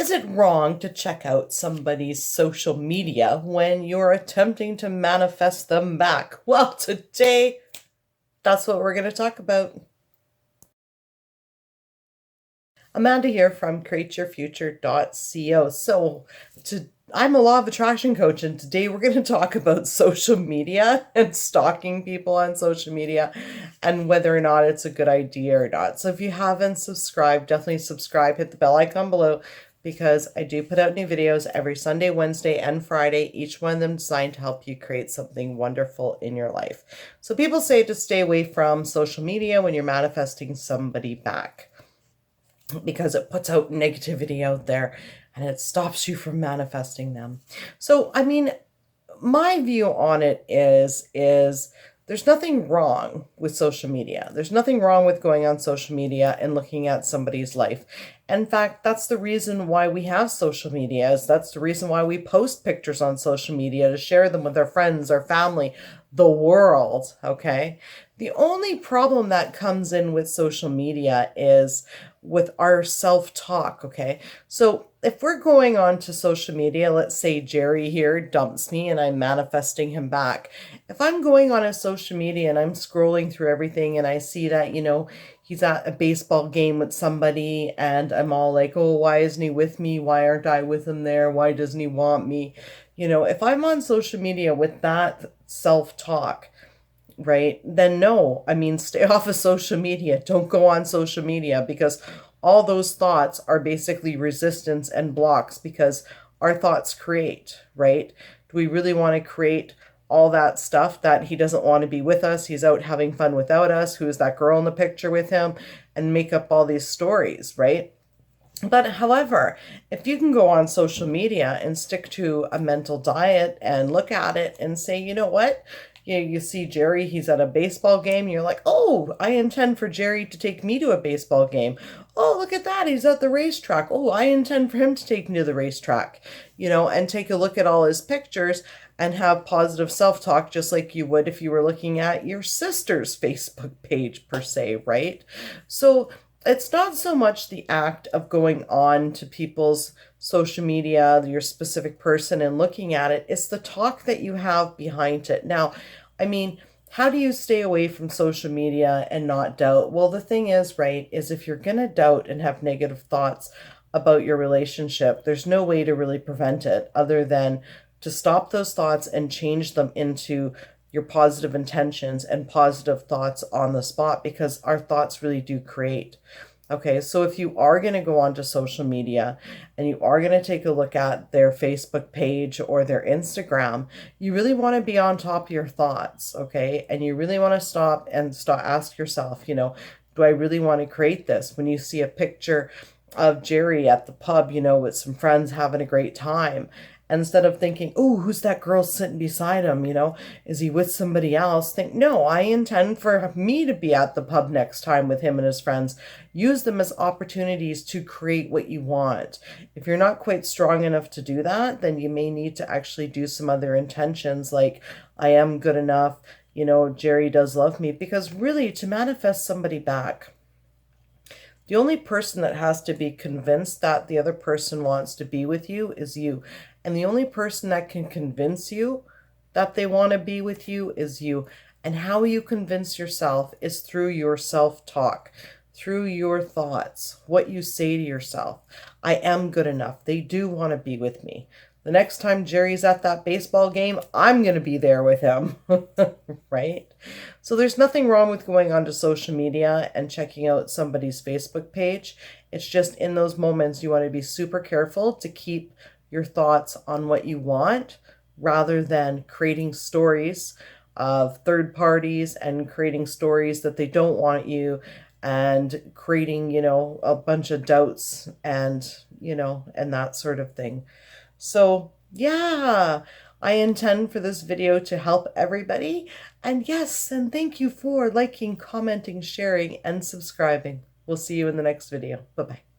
Is it wrong to check out somebody's social media when you're attempting to manifest them back? Well, today, that's what we're going to talk about. Amanda here from createyourfuture.co. So, I'm a law of attraction coach, and today we're going to talk about social media and stalking people on social media and whether or not it's a good idea or not. So if you haven't subscribed, definitely subscribe, hit the bell icon below, because I do put out new videos every Sunday, Wednesday, and Friday, each one of them designed to help you create something wonderful in your life. So people say to stay away from social media when you're manifesting somebody back, because it puts out negativity out there and it stops you from manifesting them. So, I mean, my view on it is there's nothing wrong with social media. There's nothing wrong with going on social media and looking at somebody's life. In fact, that's the reason why we have social media. That's the reason why we post pictures on social media, to share them with our friends, our family, the world, okay? The only problem that comes in with social media is with our self-talk, okay? So if we're going on to social media, let's say Jerry here dumps me and I'm manifesting him back. If I'm going on a social media and I'm scrolling through everything and I see that, he's at a baseball game with somebody and I'm all like, oh, why isn't he with me? Why aren't I with him there? Why doesn't he want me? If I'm on social media with that self-talk, right, then no, stay off of social media. Don't go on social media, because all those thoughts are basically resistance and blocks, because our thoughts create, right? Do we really want to create all that stuff that he doesn't want to be with us? He's out having fun without us. Who's that girl in the picture with him? And make up all these stories, right? But however, if you can go on social media and stick to a mental diet and look at it and say, you know what? You see Jerry, he's at a baseball game. You're like, oh, I intend for Jerry to take me to a baseball game. Oh, look at that. He's at the racetrack. Oh, I intend for him to take me to the racetrack, and take a look at all his pictures and have positive self-talk, just like you would if you were looking at your sister's Facebook page per se, right? So it's not so much the act of going on to people's social media, your specific person, and looking at it. It's the talk that you have behind it. Now, how do you stay away from social media and not doubt? Well, the thing is, right, is if you're going to doubt and have negative thoughts about your relationship, there's no way to really prevent it other than to stop those thoughts and change them into your positive intentions and positive thoughts on the spot, because our thoughts really do create. Okay, so if you are going to go onto social media and you are going to take a look at their Facebook page or their Instagram, you really want to be on top of your thoughts, okay? And you really want to stop and ask yourself, do I really want to create this? When you see a picture of Jerry at the pub, with some friends having a great time, instead of thinking, oh, who's that girl sitting beside him? Is he with somebody else? Think, no, I intend for me to be at the pub next time with him and his friends. Use them as opportunities to create what you want. If you're not quite strong enough to do that, then you may need to actually do some other intentions, like, I am good enough, Jerry does love me. Because really, to manifest somebody back, the only person that has to be convinced that the other person wants to be with you is you. And the only person that can convince you that they want to be with you is you. And how you convince yourself is through your self-talk, through your thoughts, what you say to yourself. I am good enough. They do want to be with me. The next time Jerry's at that baseball game, I'm going to be there with him, right? So there's nothing wrong with going onto social media and checking out somebody's Facebook page. It's just in those moments you want to be super careful to keep your thoughts on what you want, rather than creating stories of third parties and creating stories that they don't want you, and creating, a bunch of doubts and that sort of thing. So yeah, I intend for this video to help everybody. And yes, and thank you for liking, commenting, sharing, and subscribing. We'll see you in the next video. Bye-bye.